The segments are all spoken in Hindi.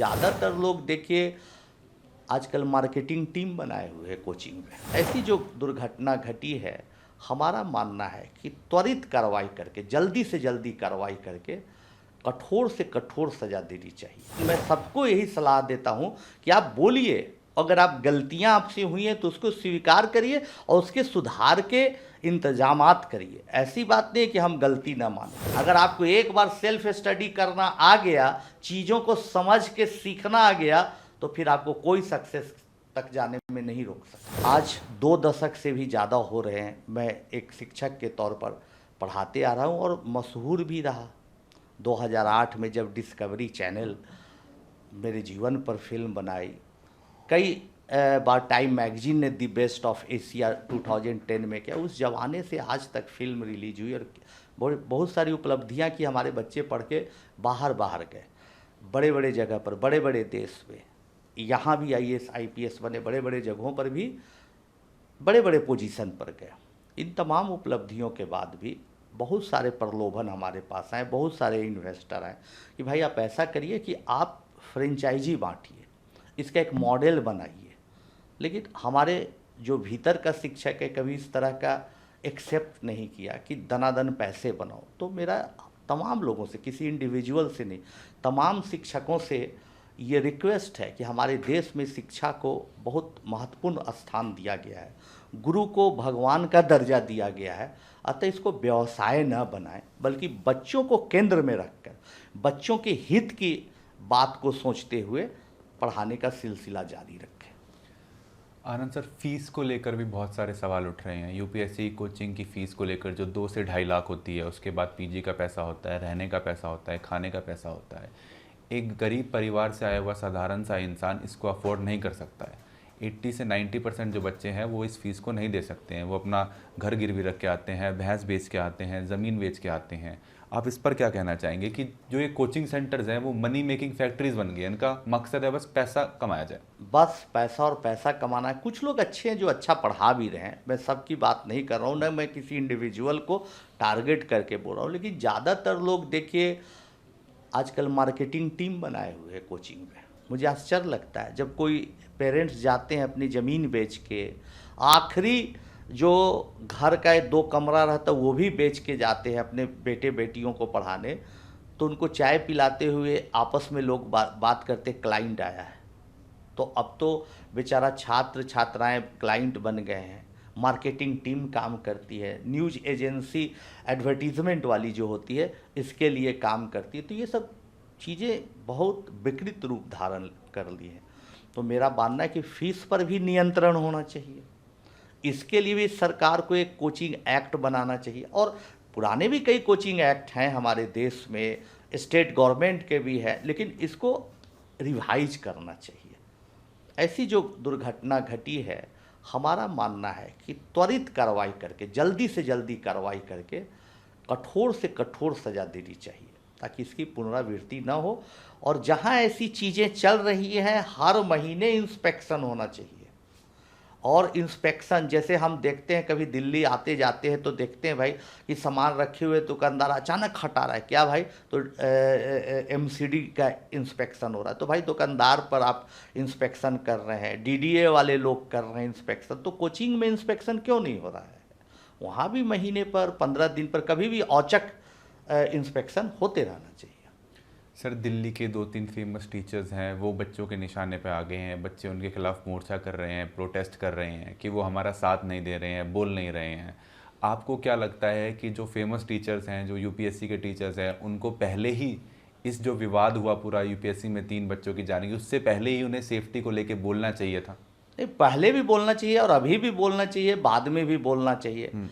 ज़्यादातर लोग देखिए आजकल मार्केटिंग टीम बनाए हुए हैं कोचिंग में। ऐसी जो दुर्घटना घटी है, हमारा मानना है कि त्वरित कार्रवाई करके, जल्दी से जल्दी कार्रवाई करके कठोर से कठोर सज़ा देनी चाहिए। मैं सबको यही सलाह देता हूं कि आप बोलिए, अगर आप गलतियां आपसे हुई हैं तो उसको स्वीकार करिए और उसके सुधार के इंतजामात करिए। ऐसी बात नहीं है कि हम गलती ना मानें। अगर आपको एक बार सेल्फ स्टडी करना आ गया, चीज़ों को समझ के सीखना आ गया, तो फिर आपको कोई सक्सेस तक जाने में नहीं रोक सकता। आज 2 दशक से भी ज़्यादा हो रहे हैं मैं एक शिक्षक के तौर पर पढ़ाते आ रहा हूँ और मशहूर भी रहा। 2008 में जब डिस्कवरी चैनल मेरे जीवन पर फिल्म बनाई, कई बार टाइम मैगजीन ने दी बेस्ट ऑफ एशिया 2010 में किया। उस जमाने से आज तक फिल्म रिलीज हुई और बहुत सारी उपलब्धियां की। हमारे बच्चे पढ़ के बाहर गए, बड़े बड़े जगह पर, बड़े बड़े देश में, यहाँ भी IAS IPS बने, बड़े बड़े जगहों पर भी बड़े बड़े पोजीशन पर गए। इन तमाम उपलब्धियों के बाद भी बहुत सारे प्रलोभन हमारे पास आए, बहुत सारे इन्वेस्टर आए कि भाई आप ऐसा करिए कि आप फ्रेंचाइजी बांटिए, इसका एक मॉडल बनाइए। लेकिन हमारे जो भीतर का शिक्षक है कभी इस तरह का एक्सेप्ट नहीं किया कि दनादन पैसे बनाओ। तो मेरा तमाम लोगों से, किसी इंडिविजुअल से नहीं, तमाम शिक्षकों से ये रिक्वेस्ट है कि हमारे देश में शिक्षा को बहुत महत्वपूर्ण स्थान दिया गया है, गुरु को भगवान का दर्जा दिया गया है। अतः इसको व्यवसाय न बनाएं, बल्कि बच्चों को केंद्र में रखकर बच्चों के हित की बात को सोचते हुए पढ़ाने का सिलसिला जारी रखें। आनंद सर, फीस को लेकर भी बहुत सारे सवाल उठ रहे हैं। यूपीएससी कोचिंग की फ़ीस को लेकर जो 2 से ढाई लाख होती है, उसके बाद पीजी का पैसा होता है, रहने का पैसा होता है, खाने का पैसा होता है। एक गरीब परिवार से आया हुआ साधारण सा इंसान इसको अफोर्ड नहीं कर सकता है। 80 से 90% जो बच्चे हैं वो इस फीस को नहीं दे सकते हैं। वो अपना घर गिरवी रख के आते हैं, भैंस बेच के आते हैं, ज़मीन बेच के आते हैं। आप इस पर क्या कहना चाहेंगे कि जो ये कोचिंग सेंटर्स हैं वो मनी मेकिंग फैक्ट्रीज बन गए, इनका मकसद है बस पैसा कमाया जाए? बस पैसा और पैसा कमाना है। कुछ लोग अच्छे हैं जो अच्छा पढ़ा भी रहे हैं, मैं सबकी बात नहीं कर रहा हूँ, ना मैं किसी इंडिविजुअल को टारगेट करके बोल रहा हूँ। लेकिन ज़्यादातर लोग देखिए आजकल मार्केटिंग टीम बनाए हुए हैं कोचिंग में। मुझे आश्चर्य लगता है जब कोई पेरेंट्स जाते हैं अपनी ज़मीन बेच के, आखिरी जो घर का 2 कमरा रहता है वो भी बेच के जाते हैं अपने बेटे बेटियों को पढ़ाने, तो उनको चाय पिलाते हुए आपस में लोग बात करते क्लाइंट आया है। तो अब तो बेचारा छात्र छात्राएं क्लाइंट बन गए हैं। मार्केटिंग टीम काम करती है, न्यूज़ एजेंसी एडवर्टीज़मेंट वाली जो होती है इसके लिए काम करती है। तो ये सब चीज़ें बहुत विकृत रूप धारण कर ली हैं। तो मेरा मानना है कि फीस पर भी नियंत्रण होना चाहिए। इसके लिए भी सरकार को एक कोचिंग एक्ट बनाना चाहिए, और पुराने भी कई कोचिंग एक्ट हैं हमारे देश में, स्टेट गवर्नमेंट के भी है, लेकिन इसको रिवाइज करना चाहिए। ऐसी जो दुर्घटना घटी है, हमारा मानना है कि त्वरित कार्रवाई करके, जल्दी से जल्दी कार्रवाई करके कठोर से कठोर सज़ा देनी चाहिए, ताकि इसकी पुनरावृत्ति न हो। और जहाँ ऐसी चीज़ें चल रही हैं, हर महीने इंस्पेक्शन होना चाहिए। और इंस्पेक्शन जैसे हम देखते हैं, कभी दिल्ली आते जाते हैं तो देखते हैं भाई कि सामान रखे हुए दुकानदार अचानक हटा रहा है, क्या भाई? तो MCD का इंस्पेक्शन हो रहा है। तो भाई दुकानदार पर आप इंस्पेक्शन कर रहे हैं, DDA वाले लोग कर रहे हैं इंस्पेक्शन, तो कोचिंग में इंस्पेक्शन क्यों नहीं हो रहा है? वहाँ भी महीने पर, 15 दिन पर, कभी भी औचक इंस्पेक्शन होते रहना चाहिए। सर, दिल्ली के 2-3 फेमस टीचर्स हैं, वो बच्चों के निशाने पे आ गए हैं। बच्चे उनके खिलाफ मोर्चा कर रहे हैं, प्रोटेस्ट कर रहे हैं कि वो हमारा साथ नहीं दे रहे हैं, बोल नहीं रहे हैं। आपको क्या लगता है कि जो फेमस टीचर्स हैं, जो यूपीएससी के टीचर्स हैं, उनको पहले ही इस जो विवाद हुआ पूरा यूपीएससी में 3 बच्चों की जाने की, उससे पहले ही उन्हें सेफ्टी को लेके बोलना चाहिए था? नहीं, पहले भी बोलना चाहिए और अभी भी बोलना चाहिए, बाद में भी बोलना चाहिए।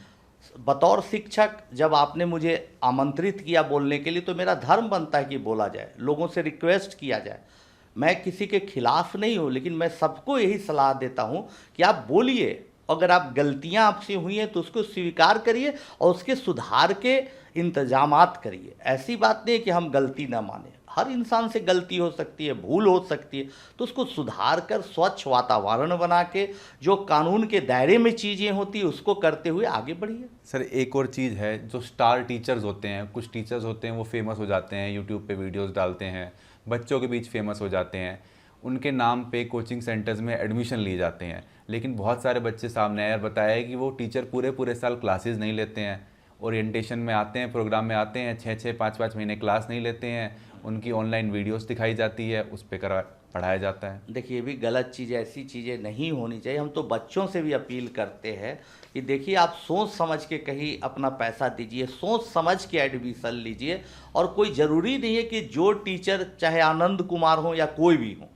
बतौर शिक्षक जब आपने मुझे आमंत्रित किया बोलने के लिए, तो मेरा धर्म बनता है कि बोला जाए, लोगों से रिक्वेस्ट किया जाए। मैं किसी के खिलाफ नहीं हूँ, लेकिन मैं सबको यही सलाह देता हूँ कि आप बोलिए, अगर आप गलतियाँ आपसे हुई हैं तो उसको स्वीकार करिए और उसके सुधार के इंतजामात करिए। ऐसी बात नहीं है कि हम गलती ना माने, हर इंसान से गलती हो सकती है, भूल हो सकती है, तो उसको सुधार कर स्वच्छ वातावरण बना के जो कानून के दायरे में चीज़ें होती है उसको करते हुए आगे बढ़िए। सर, एक और चीज़ है, जो स्टार टीचर्स होते हैं, कुछ टीचर्स होते हैं वो फेमस हो जाते हैं, यूट्यूब पे वीडियोस डालते हैं, बच्चों के बीच फेमस हो जाते हैं, उनके नाम पे कोचिंग सेंटर्स में एडमिशन लिए जाते हैं। लेकिन बहुत सारे बच्चे सामने आए और बताया कि वो टीचर पूरे पूरे साल क्लासेस नहीं लेते हैं, ओरिएंटेशन में आते हैं, प्रोग्राम में आते हैं, 6-6 5-5 महीने क्लास नहीं लेते हैं, उनकी ऑनलाइन वीडियोस दिखाई जाती है, उस पर पढ़ाया जाता है। देखिए ये भी गलत चीज़ है, ऐसी चीज़ें नहीं होनी चाहिए। हम तो बच्चों से भी अपील करते हैं कि देखिए आप सोच समझ के कहीं अपना पैसा दीजिए, सोच समझ के एडमिशन लीजिए। और कोई ज़रूरी नहीं है कि जो टीचर चाहे आनंद कुमार हो या कोई भी हो,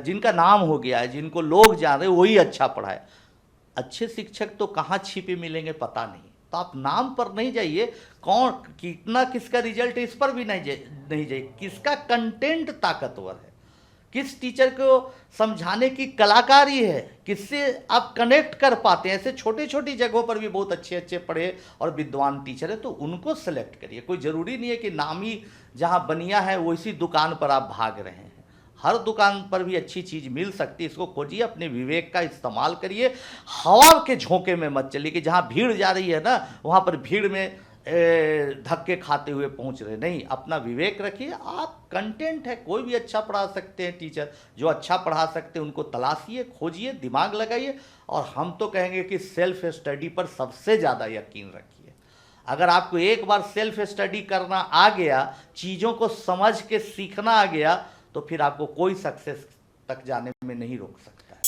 जिनका नाम हो गया है, जिनको लोग जान रहे, वही अच्छा पढ़ाए। अच्छे शिक्षक तो कहाँ छिपे मिलेंगे पता नहीं, तो आप नाम पर नहीं जाइए, कौन कितना किसका रिजल्ट इस पर भी नहीं जाइए, किसका कंटेंट ताकतवर है, किस टीचर को समझाने की कलाकारी है, किससे आप कनेक्ट कर पाते हैं। ऐसे छोटी छोटी जगहों पर भी बहुत अच्छे अच्छे पढ़े और विद्वान टीचर है, तो उनको सेलेक्ट करिए। कोई ज़रूरी नहीं है कि नामी जहाँ बनिया है वैसी दुकान पर आप भाग रहे हैं। हर दुकान पर भी अच्छी चीज़ मिल सकती है, इसको खोजिए, अपने विवेक का इस्तेमाल करिए। हवा के झोंके में मत चलिए कि जहाँ भीड़ जा रही है ना, वहाँ पर भीड़ में धक्के खाते हुए पहुँच रहे। नहीं, अपना विवेक रखिए। आप कंटेंट है, कोई भी अच्छा पढ़ा सकते हैं टीचर, जो अच्छा पढ़ा सकते हैं उनको तलाशिए, खोजिए, दिमाग लगाइए। और हम तो कहेंगे कि सेल्फ स्टडी पर सबसे ज़्यादा यकीन रखिए। अगर आपको एक बार सेल्फ स्टडी करना आ गया, चीज़ों को समझ के सीखना आ गया, तो फिर आपको कोई सक्सेस तक जाने में नहीं रोक सकता है।